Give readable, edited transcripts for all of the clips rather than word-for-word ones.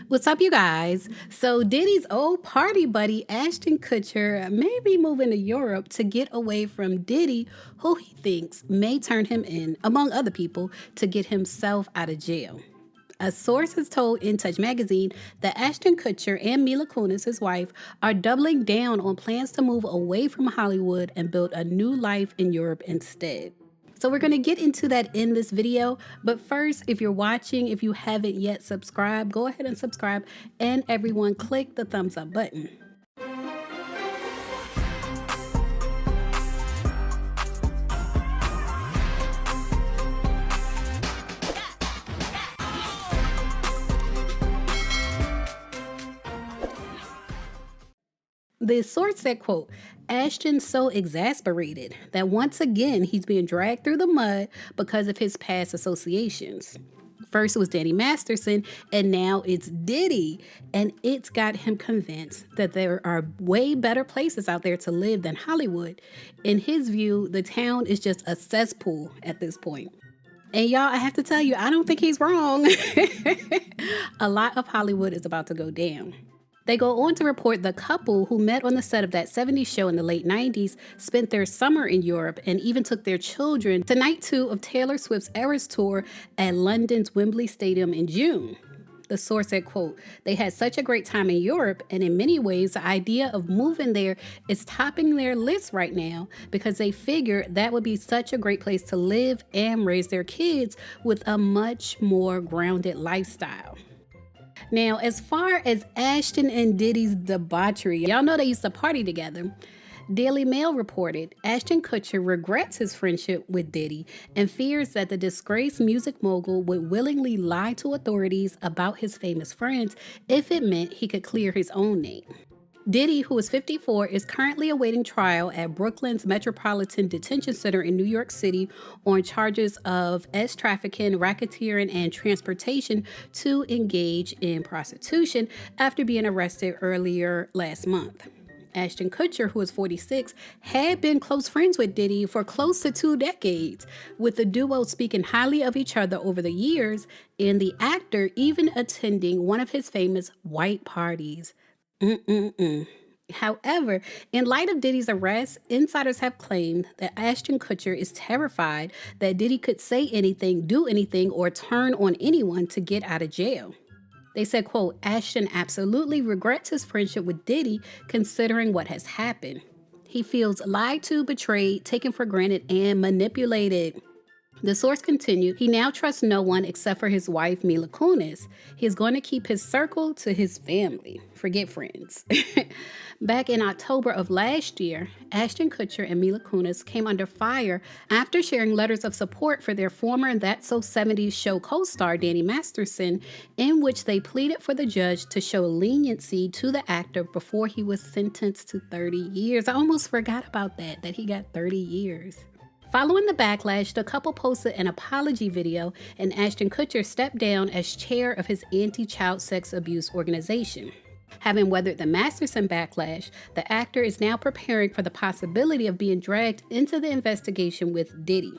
What's up, you guys? So Diddy's old party buddy, Ashton Kutcher, may be moving to Europe to get away from Diddy, who he thinks may turn him in, among other people, to get himself out of jail. A source has told In Touch magazine that Ashton Kutcher and Mila Kunis, his wife, are doubling down on plans to move away from Hollywood and build a new life in Europe instead. So we're going to get into that in this video. But first, if you're watching, if you haven't yet subscribed, go ahead and subscribe. And everyone, click the thumbs up button. The source said, quote, Ashton's so exasperated that once again he's being dragged through the mud because of his past associations. First it was Danny Masterson, and now it's Diddy. And it's got him convinced that there are way better places out there to live than Hollywood. In his view, the town is just a cesspool at this point. And y'all, I have to tell you, I don't think he's wrong. A lot of Hollywood is about to go down. They go on to report the couple who met on the set of that 70s show in the late 90s spent their summer in Europe and even took their children to night 2 of Taylor Swift's Eras tour at London's Wembley Stadium in June. The source said, quote, they had such a great time in Europe, and in many ways, the idea of moving there is topping their list right now because they figure that would be such a great place to live and raise their kids with a much more grounded lifestyle. Now, as far as Ashton and Diddy's debauchery, y'all know they used to party together. Daily Mail reported Ashton Kutcher regrets his friendship with Diddy and fears that the disgraced music mogul would willingly lie to authorities about his famous friends if it meant he could clear his own name. Diddy, who is 54, is currently awaiting trial at Brooklyn's Metropolitan Detention Center in New York City on charges of trafficking, racketeering, and transportation to engage in prostitution after being arrested earlier last month. Ashton Kutcher, who is 46, had been close friends with Diddy for close to 2 decades, with the duo speaking highly of each other over the years, and the actor even attending one of his famous white parties. However, in light of Diddy's arrest, insiders have claimed that Ashton Kutcher is terrified that Diddy could say anything, do anything, or turn on anyone to get out of jail. They said, quote, Ashton absolutely regrets his friendship with Diddy considering what has happened. He feels lied to, betrayed, taken for granted, and manipulated. The source continued, he now trusts no one except for his wife, Mila Kunis. He's going to keep his circle to his family. Forget friends. Back in October of last year, Ashton Kutcher and Mila Kunis came under fire after sharing letters of support for their former That's So 70s show co-star Danny Masterson, in which they pleaded for the judge to show leniency to the actor before he was sentenced to 30 years. I almost forgot about that he got 30 years. Following the backlash, the couple posted an apology video, and Ashton Kutcher stepped down as chair of his anti-child sex abuse organization. Having weathered the Masterson backlash, the actor is now preparing for the possibility of being dragged into the investigation with Diddy.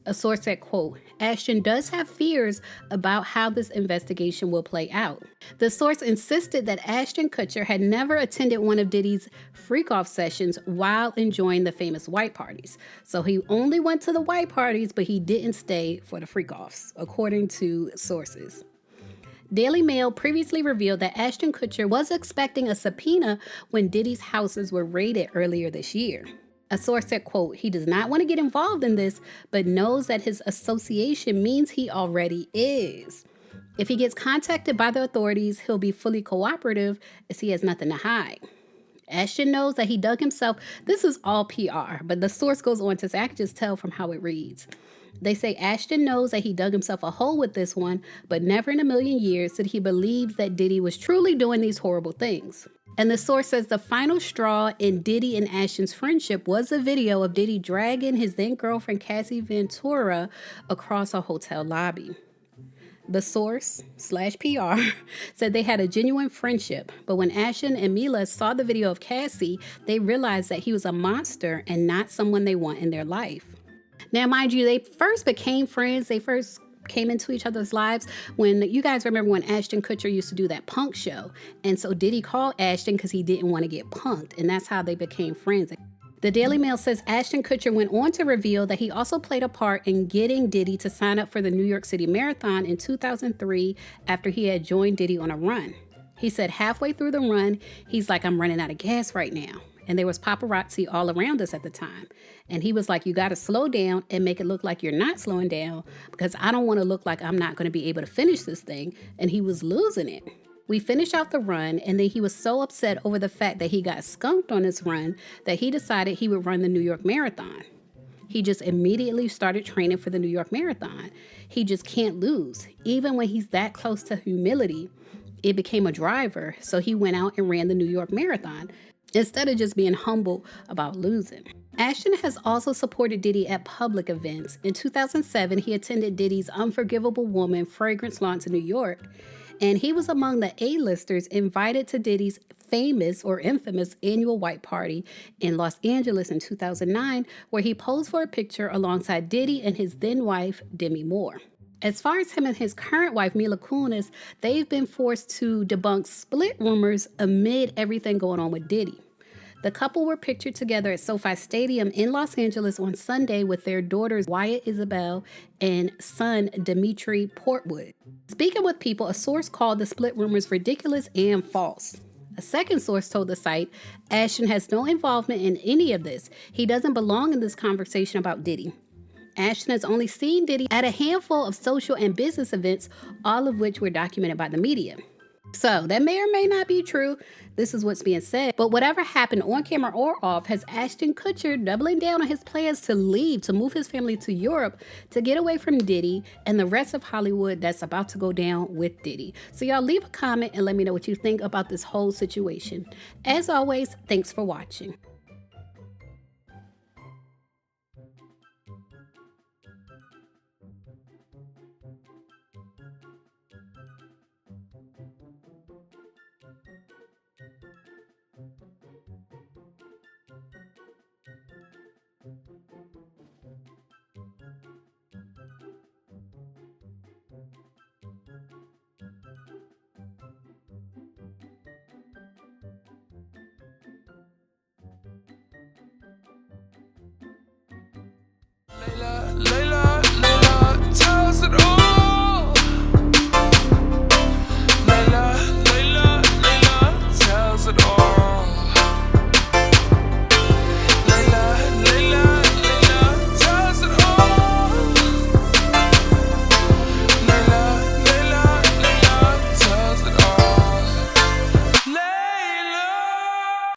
A source said, quote, Ashton does have fears about how this investigation will play out. The source insisted that Ashton Kutcher had never attended one of Diddy's freak-off sessions while enjoying the famous white parties. So he only went to the white parties, but he didn't stay for the freak-offs, according to sources. Daily Mail previously revealed that Ashton Kutcher was expecting a subpoena when Diddy's houses were raided earlier this year. A source said, quote, he does not want to get involved in this, but knows that his association means he already is. If he gets contacted by the authorities, he'll be fully cooperative as he has nothing to hide. Ashton knows that he dug himself. This is all PR, but the source goes on to say, I can just tell from how it reads. They say Ashton knows that he dug himself a hole with this one, but never in a million years did he believe that Diddy was truly doing these horrible things. And the source says the final straw in Diddy and Ashton's friendship was a video of Diddy dragging his then-girlfriend Cassie Ventura across a hotel lobby. The source /PR said they had a genuine friendship, but when Ashton and Mila saw the video of Cassie, they realized that he was a monster and not someone they want in their life. Now, mind you, they first became friends. They first came into each other's lives when you guys remember when Ashton Kutcher used to do that punk show. And so Diddy called Ashton because he didn't want to get punked. And that's how they became friends. The Daily Mail says Ashton Kutcher went on to reveal that he also played a part in getting Diddy to sign up for the New York City Marathon in 2003 after he had joined Diddy on a run. He said halfway through the run, he's like, I'm running out of gas right now. And there was paparazzi all around us at the time. And he was like, you got to slow down and make it look like you're not slowing down because I don't want to look like I'm not going to be able to finish this thing. And he was losing it. We finished out the run, and then he was so upset over the fact that he got skunked on this run that he decided he would run the New York Marathon. He just immediately started training for the New York Marathon. He just can't lose. Even when he's that close to humility, it became a driver, so he went out and ran the New York Marathon instead of just being humble about losing. Ashton has also supported Diddy at public events. In 2007, he attended Diddy's Unforgivable Woman fragrance launch in New York, and he was among the A-listers invited to Diddy's famous or infamous annual white party in Los Angeles in 2009, where he posed for a picture alongside Diddy and his then wife, Demi Moore. As far as him and his current wife, Mila Kunis, they've been forced to debunk split rumors amid everything going on with Diddy. The couple were pictured together at SoFi Stadium in Los Angeles on Sunday with their daughters Wyatt Isabel and son Dimitri Portwood. Speaking with people, a source called the split rumors ridiculous and false. A second source told the site, Ashton has no involvement in any of this. He doesn't belong in this conversation about Diddy. Ashton has only seen Diddy at a handful of social and business events, all of which were documented by the media. So that may or may not be true. This is what's being said. But whatever happened on camera or off has Ashton Kutcher doubling down on his plans to leave, to move his family to Europe, to get away from Diddy and the rest of Hollywood that's about to go down with Diddy. So y'all leave a comment and let me know what you think about this whole situation. As always, thanks for watching.